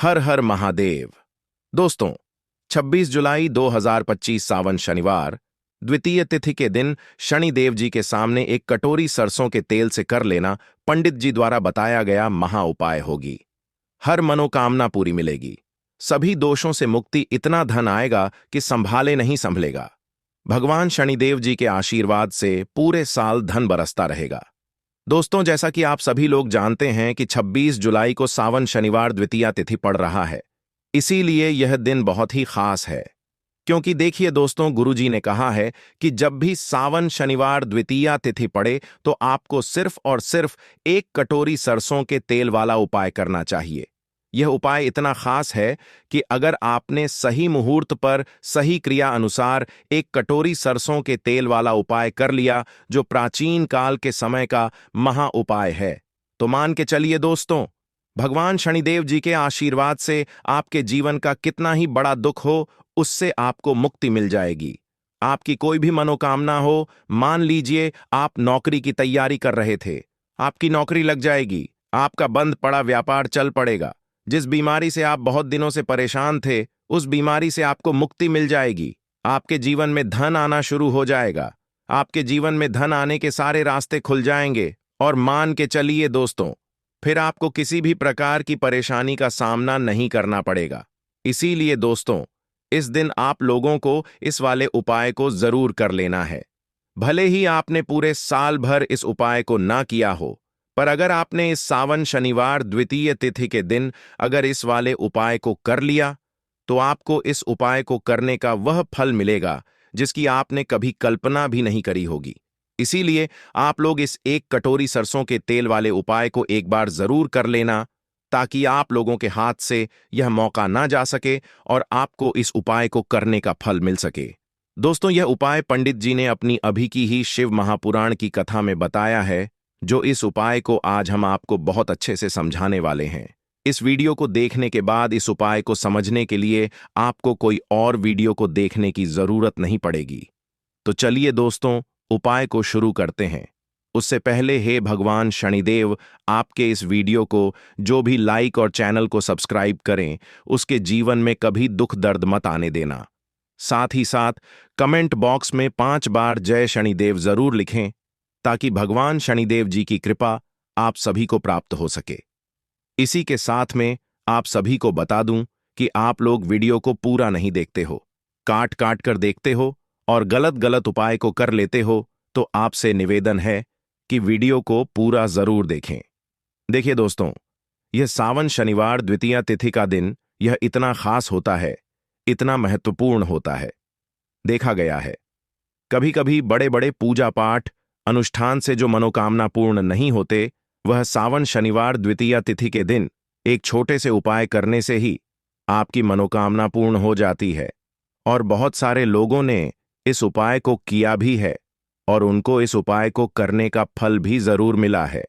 हर हर महादेव। दोस्तों, 26 जुलाई 2025 सावन शनिवार द्वितीय तिथि के दिन शनिदेव जी के सामने एक कटोरी सरसों के तेल से कर लेना पंडित जी द्वारा बताया गया महा उपाय होगी। हर मनोकामना पूरी मिलेगी, सभी दोषों से मुक्ति, इतना धन आएगा कि संभाले नहीं संभलेगा। भगवान शनिदेव जी के आशीर्वाद से पूरे साल धन बरसता रहेगा। दोस्तों, जैसा कि आप सभी लोग जानते हैं कि 26 जुलाई को सावन शनिवार द्वितीया तिथि पड़ रहा है, इसीलिए यह दिन बहुत ही खास है। क्योंकि देखिए दोस्तों, गुरुजी ने कहा है कि जब भी सावन शनिवार द्वितीया तिथि पड़े तो आपको सिर्फ और सिर्फ एक कटोरी सरसों के तेल वाला उपाय करना चाहिए। यह उपाय इतना खास है कि अगर आपने सही मुहूर्त पर सही क्रिया अनुसार एक कटोरी सरसों के तेल वाला उपाय कर लिया, जो प्राचीन काल के समय का महा उपाय है, तो मान के चलिए दोस्तों, भगवान शनिदेव जी के आशीर्वाद से आपके जीवन का कितना ही बड़ा दुख हो, उससे आपको मुक्ति मिल जाएगी। आपकी कोई भी मनोकामना हो, मान लीजिए आप नौकरी की तैयारी कर रहे थे, आपकी नौकरी लग जाएगी, आपका बंद पड़ा व्यापार चल पड़ेगा, जिस बीमारी से आप बहुत दिनों से परेशान थे, उस बीमारी से आपको मुक्ति मिल जाएगी। आपके जीवन में धन आना शुरू हो जाएगा, आपके जीवन में धन आने के सारे रास्ते खुल जाएंगे, और मान के चलिए दोस्तों, फिर आपको किसी भी प्रकार की परेशानी का सामना नहीं करना पड़ेगा। इसीलिए दोस्तों, इस दिन आप लोगों को इस वाले उपाय को जरूर कर लेना है। भले ही आपने पूरे साल भर इस उपाय को ना किया हो, पर अगर आपने इस सावन शनिवार द्वितीय तिथि के दिन अगर इस वाले उपाय को कर लिया, तो आपको इस उपाय को करने का वह फल मिलेगा जिसकी आपने कभी कल्पना भी नहीं करी होगी। इसीलिए आप लोग इस एक कटोरी सरसों के तेल वाले उपाय को एक बार जरूर कर लेना, ताकि आप लोगों के हाथ से यह मौका ना जा सके और आपको इस उपाय को करने का फल मिल सके। दोस्तों, यह उपाय पंडित जी ने अपनी अभी की ही शिव महापुराण की कथा में बताया है, जो इस उपाय को आज हम आपको बहुत अच्छे से समझाने वाले हैं। इस वीडियो को देखने के बाद इस उपाय को समझने के लिए आपको कोई और वीडियो को देखने की जरूरत नहीं पड़ेगी। तो चलिए दोस्तों, उपाय को शुरू करते हैं। उससे पहले हे भगवान शनिदेव, आपके इस वीडियो को जो भी लाइक और चैनल को सब्सक्राइब करें, उसके जीवन में कभी दुख दर्द मत आने देना। साथ ही साथ कमेंट बॉक्स में 5 बार जय शनिदेव जरूर लिखें, ताकि भगवान शनिदेव जी की कृपा आप सभी को प्राप्त हो सके। इसी के साथ में आप सभी को बता दूं कि आप लोग वीडियो को पूरा नहीं देखते हो, काट काट कर देखते हो और गलत गलत उपाय को कर लेते हो, तो आपसे निवेदन है कि वीडियो को पूरा जरूर देखें। देखिए दोस्तों, यह सावन शनिवार द्वितीया तिथि का दिन यह इतना खास होता है, इतना महत्वपूर्ण होता है। देखा गया है, कभी कभी बड़े बड़े पूजा पाठ अनुष्ठान से जो मनोकामना पूर्ण नहीं होते, वह सावन शनिवार द्वितीया तिथि के दिन एक छोटे से उपाय करने से ही आपकी मनोकामना पूर्ण हो जाती है। और बहुत सारे लोगों ने इस उपाय को किया भी है और उनको इस उपाय को करने का फल भी जरूर मिला है।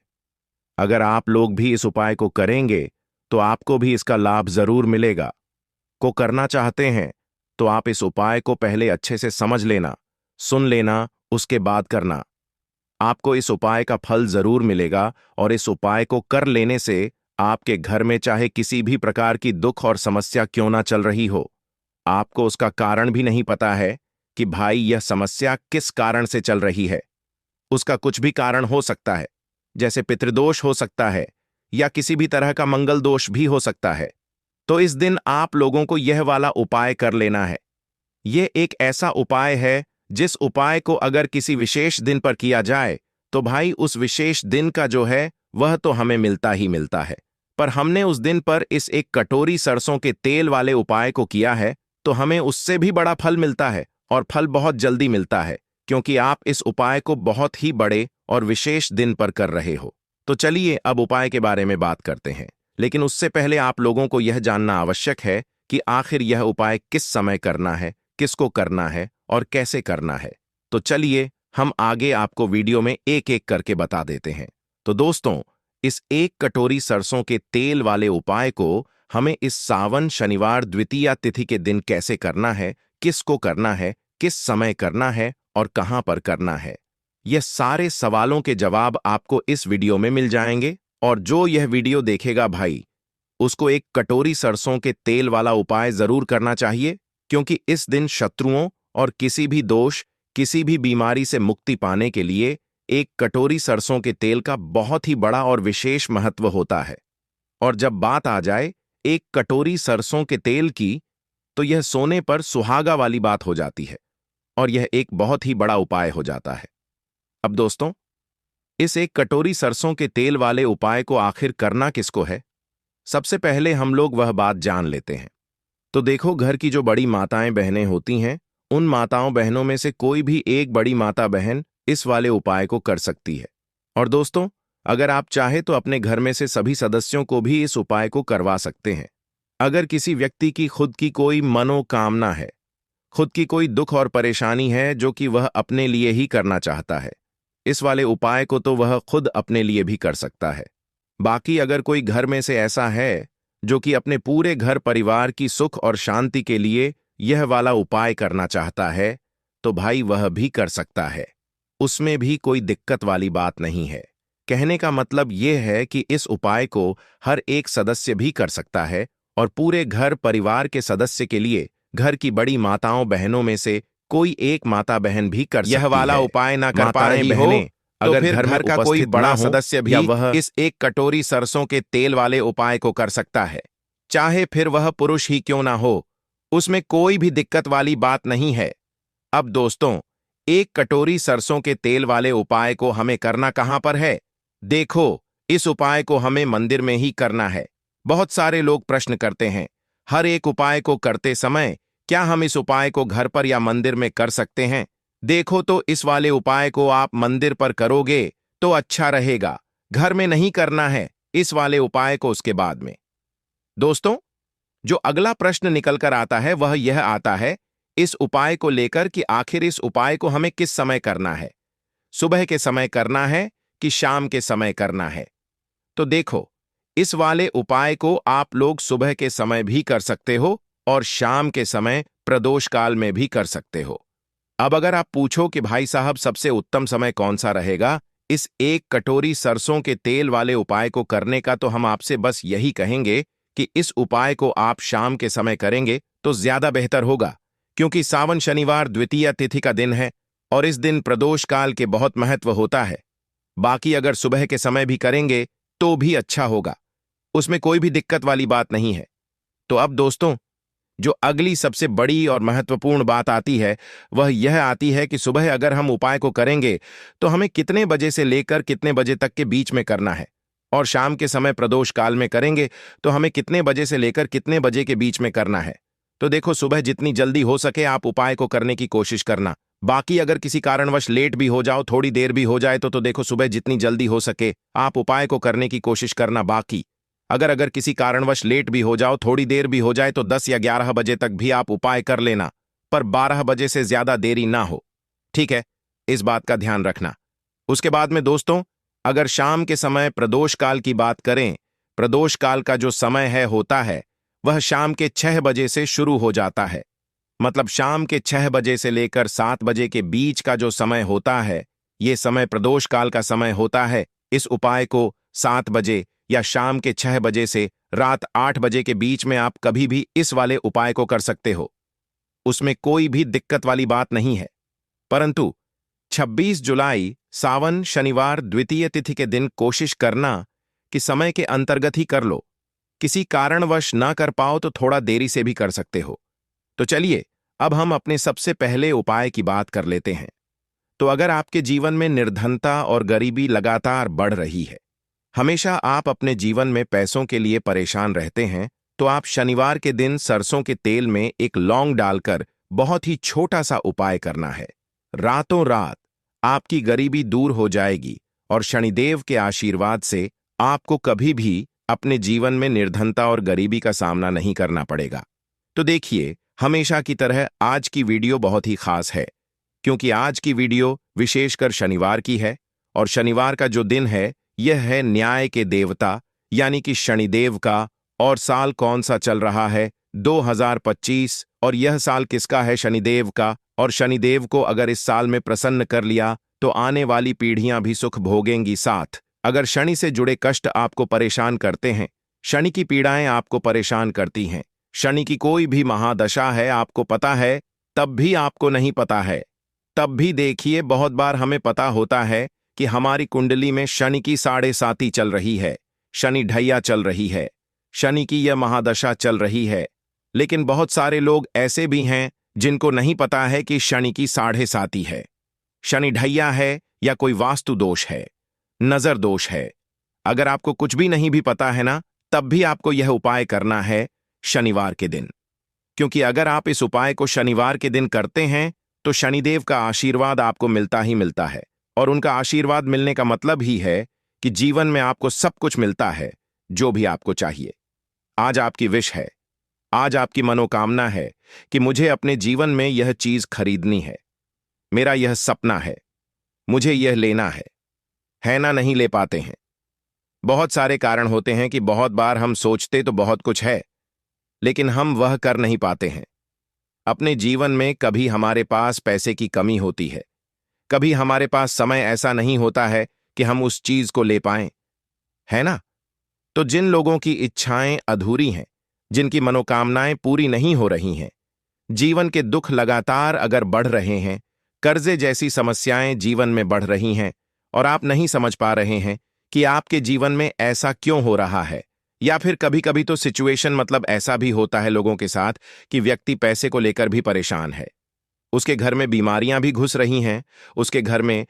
अगर आप लोग भी इस उपाय को करेंगे तो आपको भी इसका लाभ जरूर मिलेगा। को करना चाहते हैं तो आप इस उपाय को पहले अच्छे से समझ लेना, सुन लेना, उसके बाद करना। आपको इस उपाय का फल जरूर मिलेगा और इस उपाय को कर लेने से आपके घर में चाहे किसी भी प्रकार की दुख और समस्या क्यों ना चल रही हो, आपको उसका कारण भी नहीं पता है कि भाई यह समस्या किस कारण से चल रही है। उसका कुछ भी कारण हो सकता है, जैसे पितृदोष हो सकता है या किसी भी तरह का मंगल दोष भी हो सकता है। तो इस दिन आप लोगों को यह वाला उपाय कर लेना है। यह एक ऐसा उपाय है जिस उपाय को अगर किसी विशेष दिन पर किया जाए तो भाई उस विशेष दिन का जो है वह तो हमें मिलता ही मिलता है, पर हमने उस दिन पर इस एक कटोरी सरसों के तेल वाले उपाय को किया है तो हमें उससे भी बड़ा फल मिलता है, और फल बहुत जल्दी मिलता है, क्योंकि आप इस उपाय को बहुत ही बड़े और विशेष दिन पर कर रहे हो। तो चलिए अब उपाय के बारे में बात करते हैं, लेकिन उससे पहले आप लोगों को यह जानना आवश्यक है कि आखिर यह उपाय किस समय करना है, किसको करना है और कैसे करना है। तो चलिए हम आगे आपको वीडियो में एक एक करके बता देते हैं। तो दोस्तों, इस एक कटोरी सरसों के तेल वाले उपाय को हमें इस सावन शनिवार द्वितीया तिथि के दिन कैसे करना है, किसको करना है, किस समय करना है और कहां पर करना है, यह सारे सवालों के जवाब आपको इस वीडियो में मिल जाएंगे। और जो यह वीडियो देखेगा भाई, उसको एक कटोरी सरसों के तेल वाला उपाय जरूर करना चाहिए, क्योंकि इस दिन शत्रुओं और किसी भी दोष, किसी भी बीमारी से मुक्ति पाने के लिए एक कटोरी सरसों के तेल का बहुत ही बड़ा और विशेष महत्व होता है। और जब बात आ जाए एक कटोरी सरसों के तेल की, तो यह सोने पर सुहागा वाली बात हो जाती है और यह एक बहुत ही बड़ा उपाय हो जाता है। अब दोस्तों, इस एक कटोरी सरसों के तेल वाले उपाय को आखिर करना किसको है? सबसे पहले हम लोग वह बात जान लेते हैं। तो देखो, घर की जो बड़ी माताएं बहनें होती हैं, उन माताओं बहनों में से कोई भी एक बड़ी माता बहन इस वाले उपाय को कर सकती है। और दोस्तों, अगर आप चाहे तो अपने घर में से सभी सदस्यों को भी इस उपाय को करवा सकते हैं। अगर किसी व्यक्ति की खुद की कोई मनोकामना है, खुद की कोई दुख और परेशानी है जो कि वह अपने लिए ही करना चाहता है, इस वाले उपाय को तो वह खुद अपने लिए भी कर सकता है। बाकी अगर कोई घर में से ऐसा है जो कि अपने पूरे घर परिवार की सुख और शांति के लिए यह वाला उपाय करना चाहता है, तो भाई वह भी कर सकता है। उसमें भी कोई दिक्कत वाली बात नहीं है। कहने का मतलब यह है कि इस उपाय को हर एक सदस्य भी कर सकता है और पूरे घर परिवार के सदस्य के लिए घर की बड़ी माताओं बहनों में से कोई एक माता बहन भी कर सकती है। यह वाला उपाय ना कर पा रही हो, अगर फिर घर का कोई बड़ा सदस्य भी वह इस एक कटोरी सरसों के तेल वाले उपाय को कर सकता है, चाहे फिर वह पुरुष ही क्यों ना हो, उसमें कोई भी दिक्कत वाली बात नहीं है। अब दोस्तों, एक कटोरी सरसों के तेल वाले उपाय को हमें करना कहां पर है? देखो, इस उपाय को हमें मंदिर में ही करना है। बहुत सारे लोग प्रश्न करते हैं, हर एक उपाय को करते समय क्या हम इस उपाय को घर पर या मंदिर में कर सकते हैं? देखो, तो इस वाले उपाय को आप मंदिर पर करोगे तो अच्छा रहेगा, घर में नहीं करना है इस वाले उपाय को उसके बाद में। दोस्तों, जो अगला प्रश्न निकल कर आता है वह यह आता है इस उपाय को लेकर कि आखिर इस उपाय को हमें किस समय करना है? सुबह के समय करना है कि शाम के समय करना है? तो देखो, इस वाले उपाय को आप लोग सुबह के समय भी कर सकते हो और शाम के समय प्रदोष काल में भी कर सकते हो। अब अगर आप पूछो कि भाई साहब सबसे उत्तम समय कौन सा रहेगा इस एक कटोरी सरसों के तेल वाले उपाय को करने का, तो हम आपसे बस यही कहेंगे कि इस उपाय को आप शाम के समय करेंगे तो ज्यादा बेहतर होगा, क्योंकि सावन शनिवार द्वितीय तिथि का दिन है और इस दिन प्रदोष काल के बहुत महत्व होता है। बाकी अगर सुबह के समय भी करेंगे तो भी अच्छा होगा, उसमें कोई भी दिक्कत वाली बात नहीं है। तो अब दोस्तों, जो अगली सबसे बड़ी और महत्वपूर्ण बात आती है वह यह आती है कि सुबह अगर हम उपाय को करेंगे तो हमें कितने बजे से लेकर कितने बजे तक के बीच में करना है, और शाम के समय प्रदोष काल में करेंगे तो हमें कितने बजे से लेकर कितने बजे के बीच में करना है। तो देखो, सुबह जितनी जल्दी हो सके आप उपाय को करने की कोशिश करना। बाकी अगर किसी कारणवश लेट भी हो जाओ, थोड़ी देर भी हो जाए तो देखो, सुबह जितनी जल्दी हो सके आप उपाय को करने की कोशिश करना। बाकी अगर किसी कारणवश लेट भी हो जाओ, थोड़ी देर भी हो जाए तो 10 या 11 बजे तक भी आप उपाय कर लेना, पर 12 बजे से ज्यादा देरी ना हो। ठीक है, इस बात का ध्यान रखना। उसके बाद में दोस्तों, अगर शाम के समय प्रदोष काल की बात करें, प्रदोष काल का जो समय है होता है वह शाम के 6 बजे से शुरू हो जाता है। मतलब शाम के 6 बजे से लेकर 7 बजे के बीच का जो समय होता है, ये समय प्रदोष काल का समय होता है। इस उपाय को 7 बजे या शाम के 6 बजे से रात 8 बजे के बीच में आप कभी भी इस वाले उपाय को कर सकते हो, उसमें कोई भी दिक्कत वाली बात नहीं है। परंतु 26 जुलाई सावन शनिवार द्वितीय तिथि के दिन कोशिश करना कि समय के अंतर्गत ही कर लो। किसी कारणवश ना कर पाओ तो थोड़ा देरी से भी कर सकते हो। तो चलिए, अब हम अपने सबसे पहले उपाय की बात कर लेते हैं। तो अगर आपके जीवन में निर्धनता और गरीबी लगातार बढ़ रही है, हमेशा आप अपने जीवन में पैसों के लिए परेशान रहते हैं, तो आप शनिवार के दिन सरसों के तेल में एक लौंग डालकर बहुत ही छोटा सा उपाय करना है। रातों रात आपकी गरीबी दूर हो जाएगी और शनिदेव के आशीर्वाद से आपको कभी भी अपने जीवन में निर्धनता और गरीबी का सामना नहीं करना पड़ेगा। तो देखिए, हमेशा की तरह आज की वीडियो बहुत ही खास है, क्योंकि आज की वीडियो विशेषकर शनिवार की है और शनिवार का जो दिन है यह है न्याय के देवता यानी कि शनिदेव का। और साल कौन सा चल रहा है? 2025। और यह साल किसका है? शनिदेव का। और शनिदेव को अगर इस साल में प्रसन्न कर लिया तो आने वाली पीढ़ियां भी सुख भोगेंगी। साथ अगर शनि से जुड़े कष्ट आपको परेशान करते हैं, शनि की पीड़ाएं आपको परेशान करती हैं। शनि की कोई भी महादशा है, आपको पता है, तब भी आपको नहीं पता है। तब भी देखिए, बहुत बार हमें पता होता है कि हमारी कुंडली में शनि की 7.5 चल रही है, शनि ढैया चल रही है, शनि की यह महादशा चल रही है। लेकिन बहुत सारे लोग ऐसे भी हैं जिनको नहीं पता है कि शनि की 7.5 है, शनि ढैया है, या कोई वास्तु दोष है, नजर दोष है। अगर आपको कुछ भी नहीं भी पता है ना, तब भी आपको यह उपाय करना है शनिवार के दिन। क्योंकि अगर आप इस उपाय को शनिवार के दिन करते हैं तो शनिदेव का आशीर्वाद आपको मिलता ही मिलता है। और उनका आशीर्वाद मिलने का मतलब ही है कि जीवन में आपको सब कुछ मिलता है जो भी आपको चाहिए। आज आपकी विश है, आज आपकी मनोकामना है कि मुझे अपने जीवन में यह चीज खरीदनी है, मेरा यह सपना है, मुझे यह लेना है ना? नहीं ले पाते हैं। बहुत सारे कारण होते हैं कि बहुत बार हम सोचते तो बहुत कुछ है, लेकिन हम वह कर नहीं पाते हैं। अपने जीवन में कभी हमारे पास पैसे की कमी होती है, कभी हमारे पास समय ऐसा नहीं होता है कि हम उस चीज को ले पाएं, है ना? तो जिन लोगों की इच्छाएं अधूरी हैं, जिनकी मनोकामनाएं पूरी नहीं हो रही हैं, जीवन के दुख लगातार अगर बढ़ रहे हैं, कर्जे जैसी समस्याएं जीवन में बढ़ रही हैं और आप नहीं समझ पा रहे हैं कि आपके जीवन में ऐसा क्यों हो रहा है, या फिर कभी कभी तो सिचुएशन मतलब ऐसा भी होता है लोगों के साथ कि व्यक्ति पैसे को लेकर भी परेशान है, उसके घर में बीमारियां भी घुस रही हैं, उसके घर में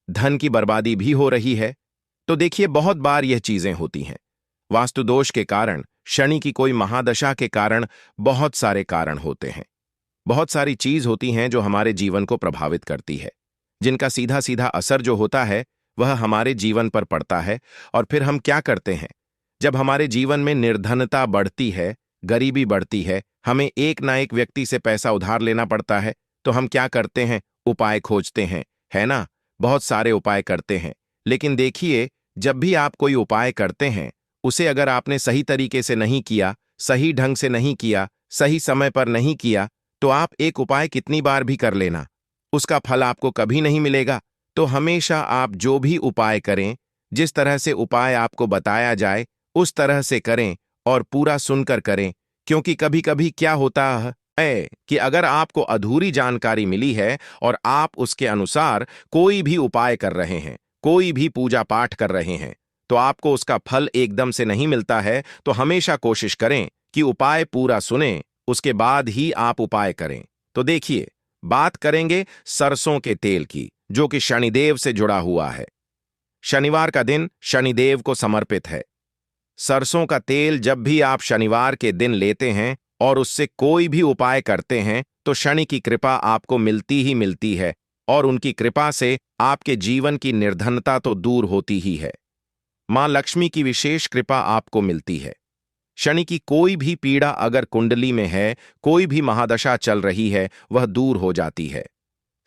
धन की बर्बादी भी हो रही है। तो देखिए, बहुत बार यह चीजें होती हैं वास्तु दोष के कारण, शनि की कोई महादशा के कारण। बहुत सारे कारण होते हैं, बहुत सारी चीज होती हैं जो हमारे जीवन को प्रभावित करती है, जिनका सीधा सीधा असर जो होता है वह हमारे जीवन पर पड़ता है। और फिर हम क्या करते हैं, जब हमारे जीवन में निर्धनता बढ़ती है, गरीबी बढ़ती है, हमें एक ना एक व्यक्ति से पैसा उधार लेना पड़ता है, तो हम क्या करते हैं, उपाय खोजते हैं, है ना? बहुत सारे उपाय करते हैं। लेकिन देखिए, जब भी आप कोई उपाय करते हैं, उसे अगर आपने सही तरीके से नहीं किया, सही ढंग से नहीं किया, सही समय पर नहीं किया, तो आप एक उपाय कितनी बार भी कर लेना, उसका फल आपको कभी नहीं मिलेगा। तो हमेशा आप जो भी उपाय करें, जिस तरह से उपाय आपको बताया जाए उस तरह से करें और पूरा सुनकर करें। क्योंकि कभी कभी क्या होता है कि अगर आपको अधूरी जानकारी मिली है और आप उसके अनुसार कोई भी उपाय कर रहे हैं, कोई भी पूजा पाठ कर रहे हैं, तो आपको उसका फल एकदम से नहीं मिलता है। तो हमेशा कोशिश करें कि उपाय पूरा सुनें, उसके बाद ही आप उपाय करें। तो देखिए, बात करेंगे सरसों के तेल की, जो कि शनिदेव से जुड़ा हुआ है। शनिवार का दिन शनिदेव को समर्पित है। सरसों का तेल जब भी आप शनिवार के दिन लेते हैं और उससे कोई भी उपाय करते हैं, तो शनि की कृपा आपको मिलती ही मिलती है, और उनकी कृपा से आपके जीवन की निर्धनता तो दूर होती ही है। मां लक्ष्मी की विशेष कृपा आपको मिलती है। शनि की कोई भी पीड़ा अगर कुंडली में है, कोई भी महादशा चल रही है, वह दूर हो जाती है।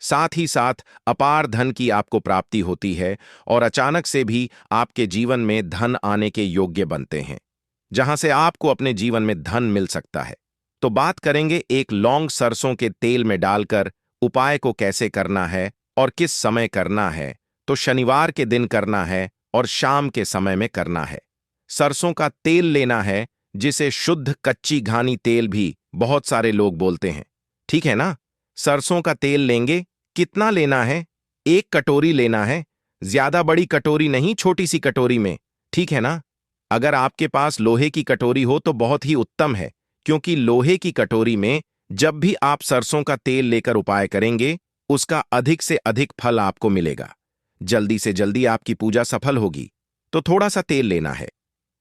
साथ ही साथ अपार धन की आपको प्राप्ति होती है और अचानक से भी आपके जीवन में धन आने के योग्य बनते हैं, जहां से आपको अपने जीवन में धन मिल सकता है। तो बात करेंगे एक लौंग सरसों के तेल में डालकर उपाय को कैसे करना है और किस समय करना है। तो शनिवार के दिन करना है और शाम के समय में करना है। सरसों का तेल लेना है, जिसे शुद्ध कच्ची घानी तेल भी बहुत सारे लोग बोलते हैं, ठीक है ना? सरसों का तेल लेंगे, कितना लेना है? 1 कटोरी लेना है, ज्यादा बड़ी कटोरी नहीं, छोटी सी कटोरी में, ठीक है ना? अगर आपके पास लोहे की कटोरी हो तो बहुत ही उत्तम है, क्योंकि लोहे की कटोरी में जब भी आप सरसों का तेल लेकर उपाय करेंगे, उसका अधिक से अधिक फल आपको मिलेगा, जल्दी से जल्दी आपकी पूजा सफल होगी। तो थोड़ा सा तेल लेना है।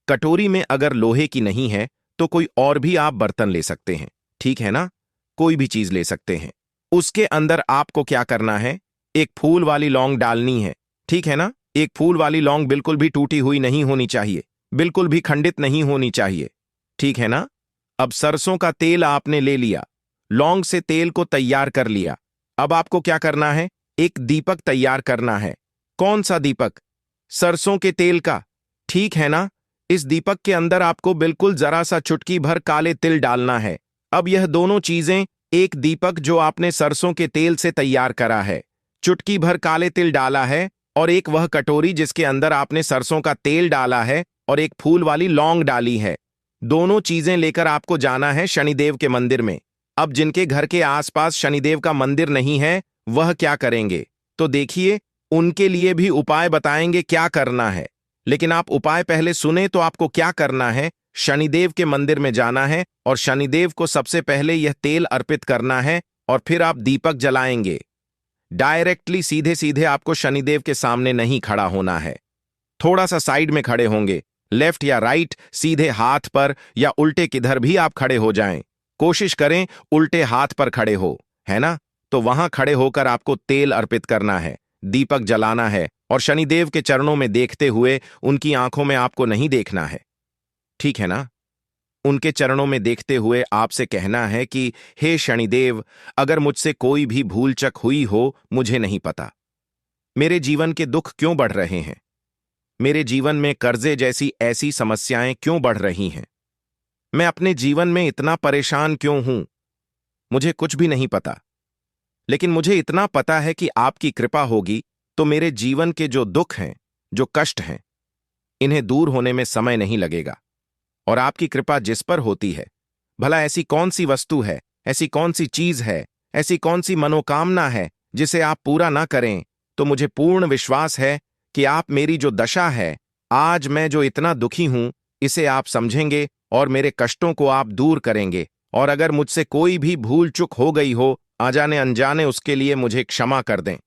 कटोरी में अगर लोहे की नहीं है तो कोई और भी आप बर्तन ले सकते हैं, ठीक है ना? कोई भी चीज ले सकते हैं। उसके अंदर आपको क्या करना है, एक फूल वाली लौंग डालनी है, ठीक है ना? एक फूल वाली लौंग बिल्कुल भी टूटी हुई नहीं होनी चाहिए, बिल्कुल भी खंडित नहीं होनी चाहिए, ठीक है ना? अब सरसों का तेल आपने ले लिया, लौंग से तेल को तैयार कर लिया। अब आपको क्या करना है, एक दीपक तैयार करना है। कौन सा दीपक? सरसों के तेल का, ठीक है ना? इस दीपक के अंदर आपको बिल्कुल जरा सा चुटकी भर काले तिल डालना है। अब यह दोनों चीजें, एक दीपक जो आपने सरसों के तेल से तैयार करा है, चुटकी भर काले तिल डाला है, और एक वह कटोरी जिसके अंदर आपने सरसों का तेल डाला है और एक फूल वाली लौंग डाली है। दोनों चीजें लेकर आपको जाना है शनिदेव के मंदिर में। अब जिनके घर के आसपास शनिदेव का मंदिर नहीं है, वह क्या करेंगे? तो देखिए, उनके लिए भी उपाय बताएंगे क्या करना है। लेकिन आप उपाय पहले सुने तो आपको क्या करना है। शनिदेव के मंदिर में जाना है और शनिदेव को सबसे पहले यह तेल अर्पित करना है और फिर आप दीपक जलाएंगे। डायरेक्टली सीधे सीधे आपको शनिदेव के सामने नहीं खड़ा होना है, थोड़ा सा साइड में खड़े होंगे, लेफ्ट या राइट, सीधे हाथ पर या उल्टे किधर भी आप खड़े हो जाएं। कोशिश करें उल्टे हाथ पर खड़े हो, है ना? तो वहां खड़े होकर आपको तेल अर्पित करना है, दीपक जलाना है और शनिदेव के चरणों में देखते हुए, उनकी आंखों में आपको नहीं देखना है, ठीक है ना? उनके चरणों में देखते हुए आपसे कहना है कि हे शनिदेव, अगर मुझसे कोई भी भूल चक हुई हो, मुझे नहीं पता। मेरे जीवन के दुख क्यों बढ़ रहे हैं? मेरे जीवन में कर्जे जैसी ऐसी समस्याएं क्यों बढ़ रही हैं? मैं अपने जीवन में इतना परेशान क्यों हूं? मुझे कुछ भी नहीं पता। लेकिन मुझे इतना पता है कि आपकी कृपा होगी तो मेरे जीवन के जो दुख हैं, जो कष्ट हैं, इन्हें दूर होने में समय नहीं लगेगा। और आपकी कृपा जिस पर होती है, भला ऐसी कौन सी वस्तु है, ऐसी कौन सी चीज है, ऐसी कौन सी मनोकामना है जिसे आप पूरा ना करें? तो मुझे पूर्ण विश्वास है कि आप मेरी जो दशा है, आज मैं जो इतना दुखी हूं, इसे आप समझेंगे और मेरे कष्टों को आप दूर करेंगे। और अगर मुझसे कोई भी भूल चूक हो गई हो, अजाने अनजाने, उसके लिए मुझे क्षमा कर दें।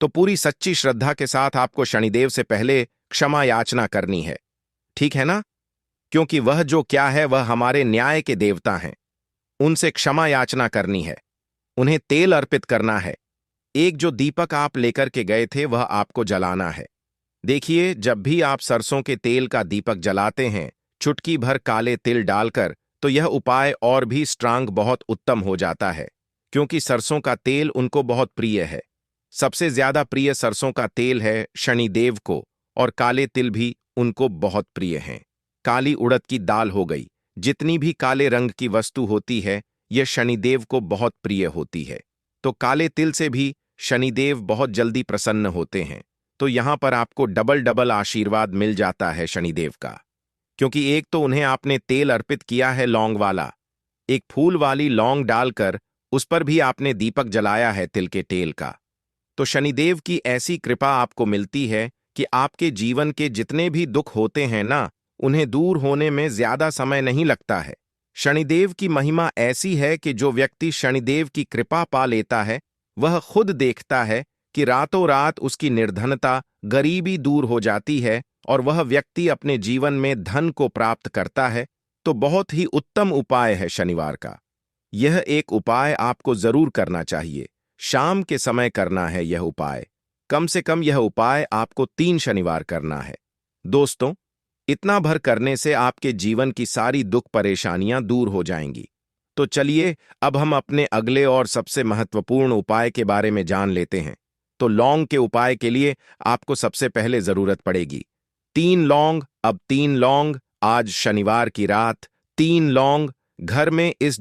तो पूरी सच्ची श्रद्धा के साथ आपको शनिदेव से पहले क्षमा याचना करनी है, ठीक है ना? क्योंकि वह जो क्या है, वह हमारे न्याय के देवता हैं। उनसे क्षमा याचना करनी है, उन्हें तेल अर्पित करना है। एक जो दीपक आप लेकर के गए थे, वह आपको जलाना है। देखिए, जब भी आप सरसों के तेल का दीपक जलाते हैं, चुटकी भर काले तिल डालकर, तो यह उपाय और भी स्ट्रांग, बहुत उत्तम हो जाता है। क्योंकि सरसों का तेल उनको बहुत प्रिय है। सबसे ज्यादा प्रिय सरसों का तेल है शनिदेव को, और काले तिल भी उनको बहुत प्रिय हैं। काली उड़द की दाल हो गई, जितनी भी काले रंग की वस्तु होती है, यह शनिदेव को बहुत प्रिय होती है। तो काले तिल से भी शनिदेव बहुत जल्दी प्रसन्न होते हैं। तो यहां पर आपको डबल डबल आशीर्वाद मिल जाता है शनिदेव का। क्योंकि एक तो उन्हें आपने तेल अर्पित किया है लौंग वाला, एक फूल वाली लौंग डालकर उस पर भी आपने दीपक जलाया है तिल के तेल का। तो शनिदेव की ऐसी कृपा आपको मिलती है कि आपके जीवन के जितने भी दुख होते हैं ना, उन्हें दूर होने में ज्यादा समय नहीं लगता है। शनिदेव की महिमा ऐसी है कि जो व्यक्ति शनिदेव की कृपा पा लेता है, वह खुद देखता है कि रातों रात उसकी निर्धनता, गरीबी दूर हो जाती है और वह व्यक्ति अपने जीवन में धन को प्राप्त करता है। तो बहुत ही उत्तम उपाय है शनिवार का। यह एक उपाय आपको जरूर करना चाहिए। शाम के समय करना है यह उपाय। कम से कम यह उपाय आपको 3 शनिवार करना है। दोस्तों, इतना भर करने से आपके जीवन की सारी दुख परेशानियां दूर हो जाएंगी। तो चलिए, अब हम अपने अगले और सबसे महत्वपूर्ण उपाय के बारे में जान लेते हैं। तो लौंग के उपाय के लिए आपको सबसे पहले जरूरत पड़ेगी 3 लौंग। अब 3 लौंग, आज शनिवार की रात 3 लौंग घर में इस